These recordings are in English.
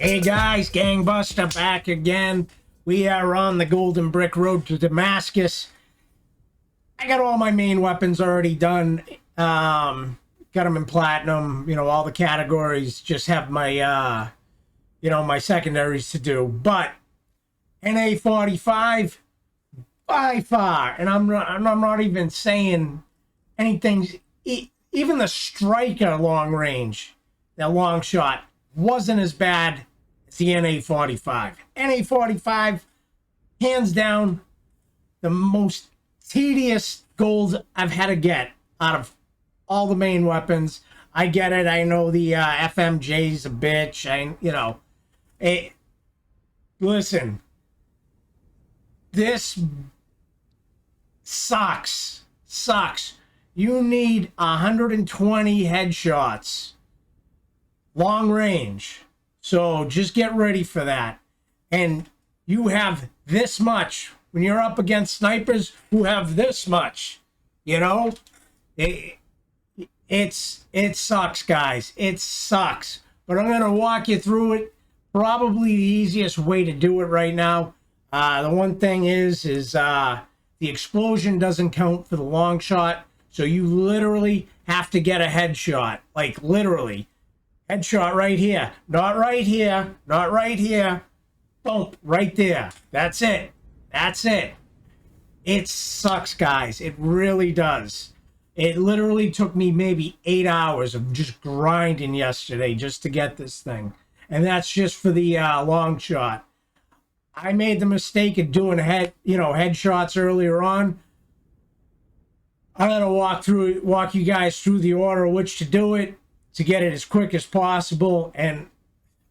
Hey guys, Gangbuster back again. We are on the Golden Brick Road to Damascus. I got all my main weapons already done. Got them in platinum, all the categories. Just have my, my secondaries to do. But NA45, by far, and I'm not even saying anything. Even the striker long range, that long shot, wasn't as bad as the NA45. NA45, hands down, the most tedious gold I've had to get out of all the main weapons. I get it. I know the FMJ's a bitch. Listen, this sucks. You need 120 headshots. Long range. So just get ready for that. And you have this much. When you're up against snipers who have this much, it sucks, guys. It sucks. But I'm going to walk you through it. Probably the easiest way to do it right now. The one thing is the explosion doesn't count for the long shot. So you literally have to get a headshot. Like literally. Headshot right here. Not right here. Not right here. Boom. Right there. That's it. That's it. It sucks, guys. It really does. It literally took me maybe 8 hours of just grinding yesterday just to get this thing. And that's just for the long shot. I made the mistake of doing headshots earlier on. I'm gonna walk you guys through the order of which to do it to get it as quick as possible, and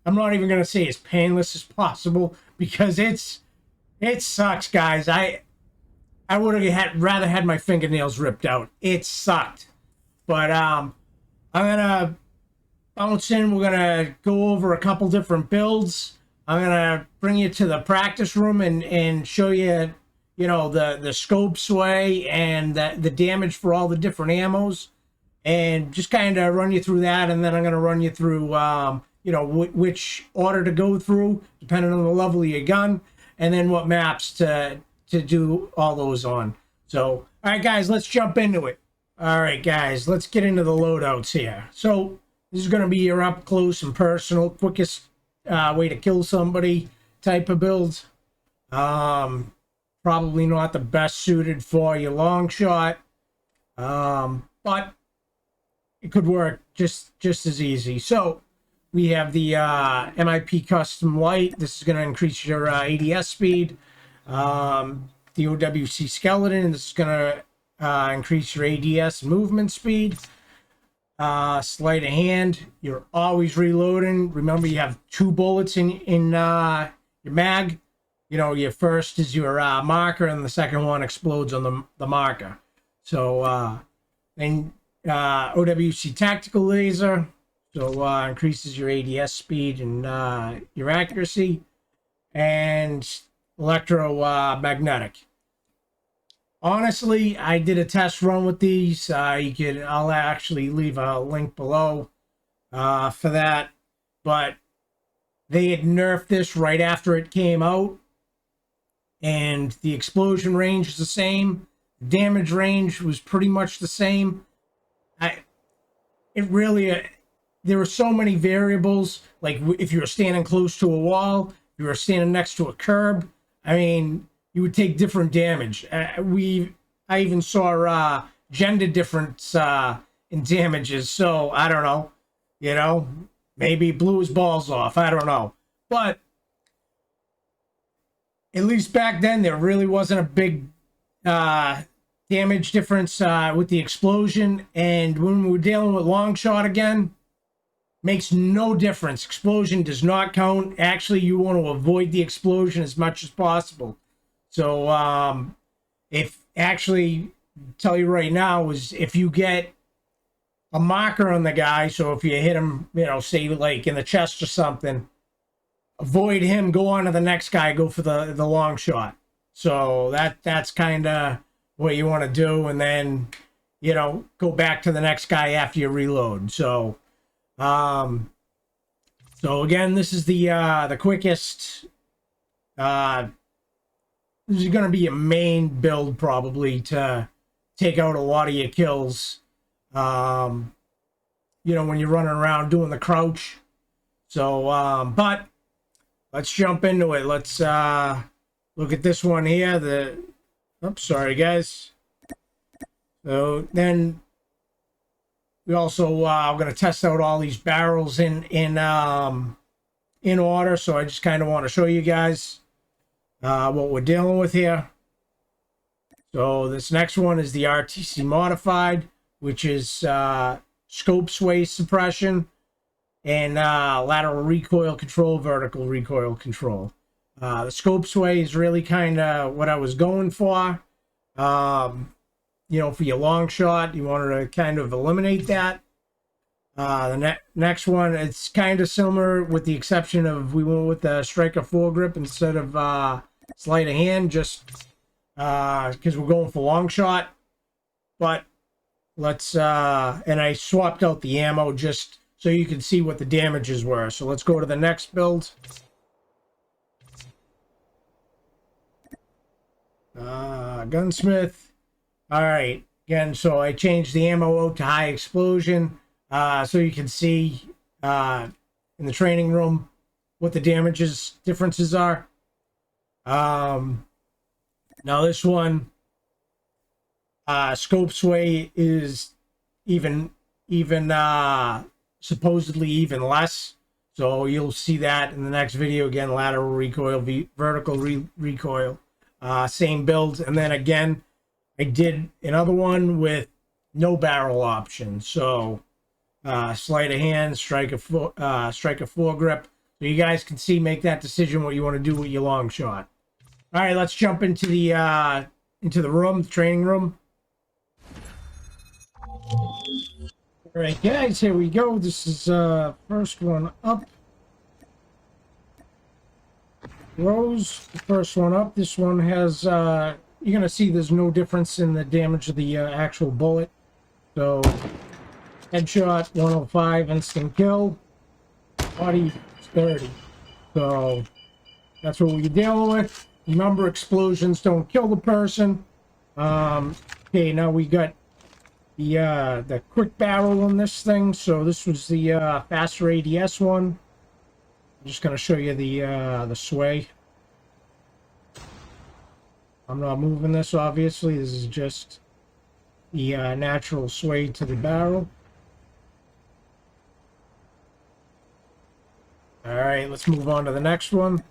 I'm not even gonna say as painless as possible because it sucks, guys. I would have rather had my fingernails ripped out. It sucked, but I'm gonna bounce in. We're gonna go over a couple different builds. I'm gonna bring you to the practice room and show you. The scope sway and the damage for all the different ammos, and just kind of run you through that. And then I'm going to run you through, which order to go through, depending on the level of your gun, and then what maps to do all those on. So, all right, guys, let's jump into it. All right, guys, let's get into the loadouts here. So this is going to be your up close and personal, quickest way to kill somebody type of build. Probably not the best suited for your long shot, but it could work just as easy. So we have the MIP Custom Light. This is going to increase your ADS speed. The OWC Skeleton. This is going to increase your ADS movement speed. Sleight of hand. You're always reloading. Remember, you have 2 bullets in your mag. Your first is your marker, and the second one explodes on the marker. So then OWC Tactical Laser, so increases your ADS speed and your accuracy, and electromagnetic. Honestly, I did a test run with these. I'll actually leave a link below for that, but they had nerfed this right after it came out. And the explosion range is the same. Damage range was pretty much the same. There were so many variables. Like if you were standing close to a wall, if you were standing next to a curb, you would take different damage. I even saw gender difference in damages. So I don't know. Maybe blew his balls off. I don't know. But at least back then, there really wasn't a big damage difference with the explosion. And when we're dealing with long shot again, makes no difference. Explosion does not count. Actually, you want to avoid the explosion as much as possible. So tell you right now is if you get a marker on the guy, so if you hit him, say like in the chest or something, avoid him, go on to the next guy, go for the long shot. So that's kind of what you want to do, and then go back to the next guy after you reload. So So again, this is the quickest. This is going to be a main build probably to take out a lot of your kills. You know, when you're running around doing the crouch. So, but let's jump into it. Let's look at this one here. Oops, sorry guys. So then we also are going to test out all these barrels in order. So I just kind of want to show you guys what we're dealing with here. So this next one is the RTC modified, which is scope sway suppression and lateral recoil control, vertical recoil control. The scope sway is really kind of what I was going for. You know, for your long shot, you wanted to kind of eliminate that. The next one, it's kind of similar with the exception of we went with the striker foregrip instead of sleight of hand, just because we're going for long shot. But let's and I swapped out the ammo just so you can see what the damages were. So let's go to the next build. Gunsmith. All right, again, so I changed the ammo out to high explosion so you can see in the training room what the differences are. Now this one, scope sway is even supposedly even less. So you'll see that in the next video. Again, lateral recoil, vertical recoil, same build. And then again, I did another one with no barrel option. So sleight of hand, strike a foregrip. So you guys can see, make that decision what you want to do with your long shot. All right, let's jump into the room, the training room. All right, guys, here we go. This is first one up. Rose, the first one up. This one has you're gonna see there's no difference in the damage of the actual bullet. So headshot 105, instant kill. Body 30. So that's what we're dealing with. Remember, explosions don't kill the person. Okay, now we got the quick barrel in this thing. So this was the faster ADS one. I'm just gonna show you the sway. I'm not moving this, obviously. This is just the natural sway to the barrel. All right, let's move on to the next one.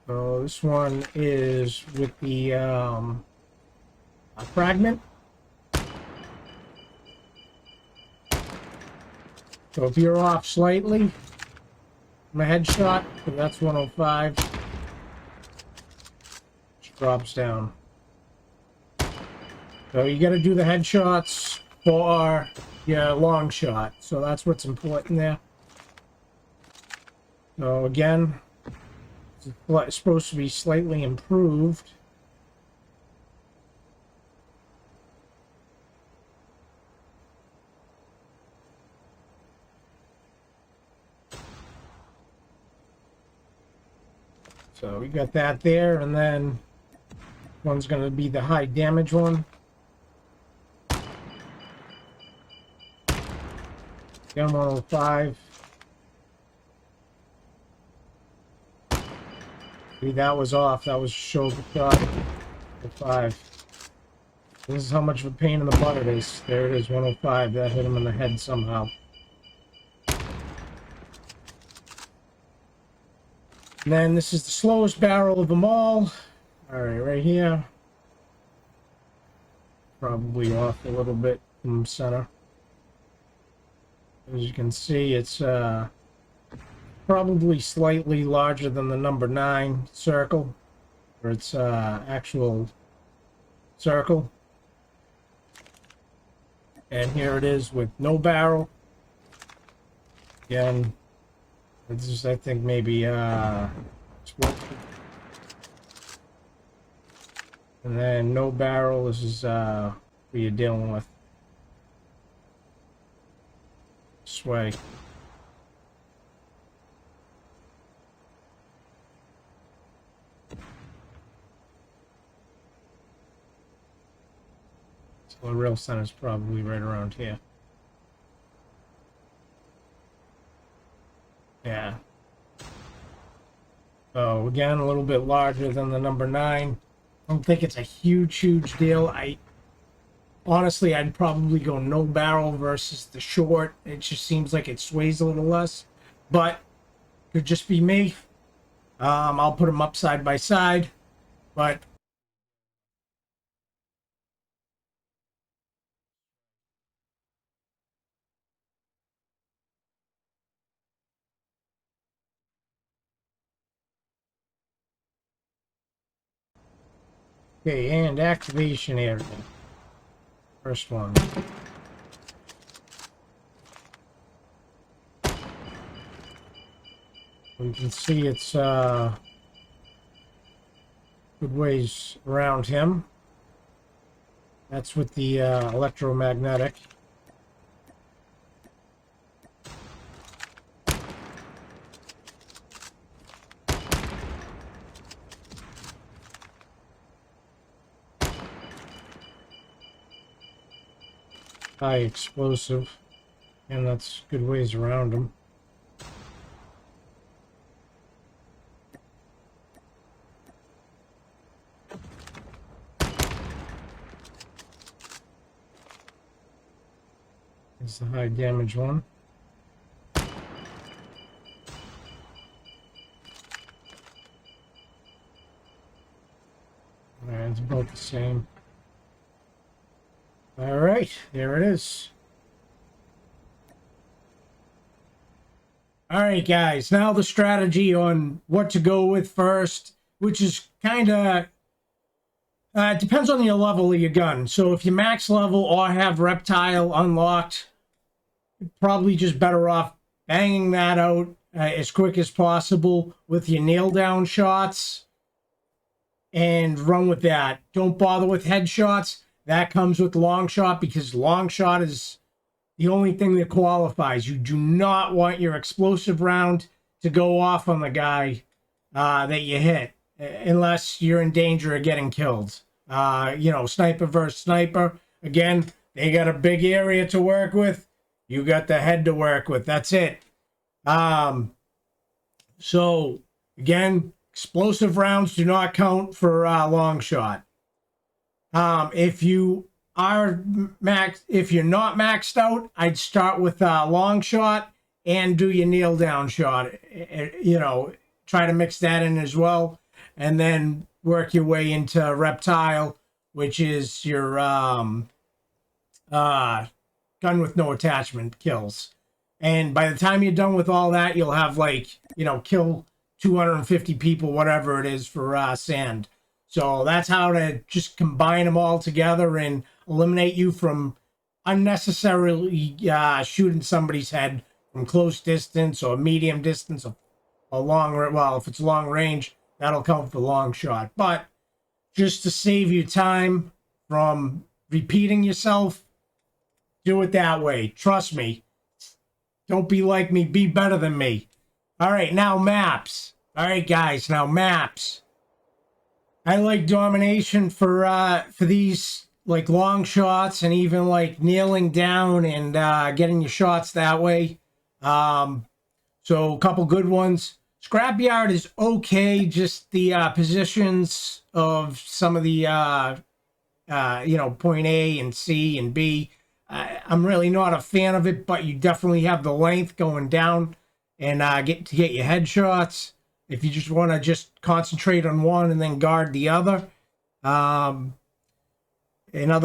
So this one is with the fragment. So if you're off slightly, my headshot, so that's 105. Just drops down. So you got to do the headshots for your long shot. So that's what's important there. So again, it's supposed to be slightly improved. So we got that there, and then one's going to be the high damage one. Again, 105. See, that was off. That was shoulder shot. 5. This is how much of a pain in the butt it is. There it is, 105. That hit him in the head somehow. And then this is the slowest barrel of them all. Alright, right here. Probably off a little bit from center. As you can see, it's probably slightly larger than the number 9 circle, or its actual circle. And here it is with no barrel. Again, this is, I think, maybe explosive. And then no barrel. This is what you're dealing with. Sway. Well, the real center's probably right around here. Yeah. So again, a little bit larger than the number 9. I don't think it's a huge deal. Honestly, I'd probably go no barrel versus the short. It just seems like it sways a little less, but could just be me. I'll put them up side by side, but okay. And activation area. First one. You can see it's good ways around him. That's with the electromagnetic. High explosive, and that's good ways around him. It's the high damage one. Alright, it's about the same. Alright, there it is. Alright guys, now the strategy on what to go with first, which is kind of it depends on your level of your gun. So if you max level or have reptile unlocked, you're probably just better off banging that out as quick as possible with your nail down shots and run with that. Don't bother with headshots. That comes with long shot, because long shot is the only thing that qualifies. You do not want your explosive round to go off on the guy that you hit, unless you're in danger of getting killed. You know, sniper versus sniper. Again, they got a big area to work with. You got the head to work with. That's it. So, again, explosive rounds do not count for long shot. If you are if you're not maxed out, I'd start with long shot and do your nail down shot. You know, try to mix that in as well, and then work your way into reptile, which is your gun with no attachment kills. And by the time you're done with all that, you'll have, like, you know, kill 250 people, whatever it is, for sand. So that's how to just combine them all together and eliminate you from unnecessarily shooting somebody's head from close distance or medium distance or long. Well, if it's long range, that'll count for long shot. But just to save you time from repeating yourself, do it that way. Trust me. Don't be like me. Be better than me. All right, now maps. All right, guys, now maps. I like domination for these, like, long shots, and even like nailing down and getting your shots that way. So a couple good ones. Scrapyard is okay, just the positions of some of the you know, point A and C and B. I'm really not a fan of it, but you definitely have the length going down and get your headshots. If you just want to just concentrate on one and then guard the other. Another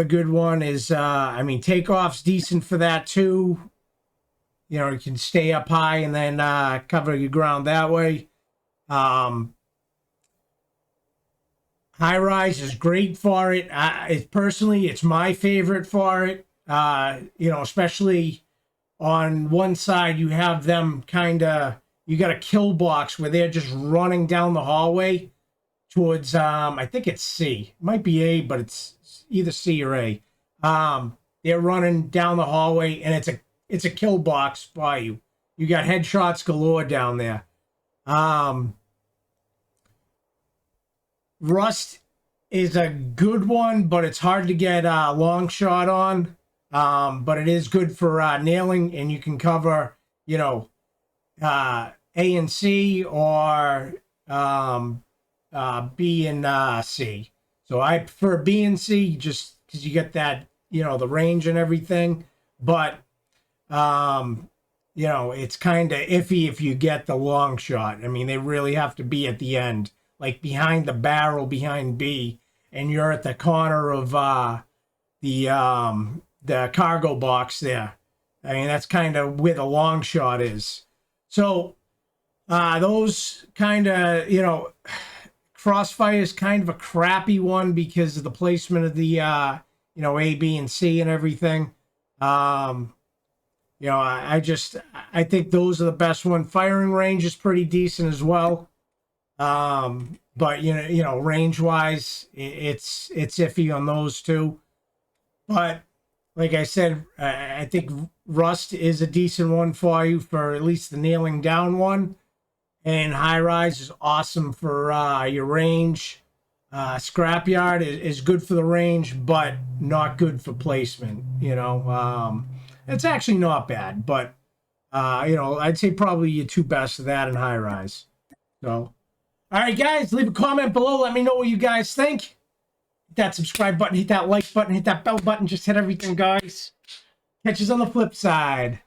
good one is, I mean, takeoff's decent for that too. You know, you can stay up high and then cover your ground that way. High rise is great for it. Personally, it's my favorite for it. You know, especially on one side, you have them kind of, you got a kill box where they're just running down the hallway towards, I think it's C. It might be A, but it's either C or A. They're running down the hallway, and it's a kill box by you. You got headshots galore down there. Rust is a good one, but it's hard to get a long shot on. But it is good for nailing, and you can cover, you know, A and C, or B and C. So I prefer B and C just because you get that, you know, the range and everything. But you know, it's kind of iffy if you get the long shot. I mean, they really have to be at the end, like behind the barrel behind B, and you're at the corner of the cargo box there. I mean, that's kind of where the long shot is. So those kind of, you know, Crossfire is kind of a crappy one because of the placement of the you know, A, B, and C and everything. You know, I think those are the best one. Firing range is pretty decent as well. But you know, range wise, it's iffy on those two. But like I said, I think Rust is a decent one for you for at least the nailing down one. And High Rise is awesome for your range. Scrapyard is good for the range, but not good for placement. You know, it's actually not bad, but you know, I'd say probably your two best of that and High Rise. So, all right, guys, leave a comment below. Let me know what you guys think. Hit that subscribe button, hit that like button, hit that bell button. Just hit everything, guys. Catch us on the flip side.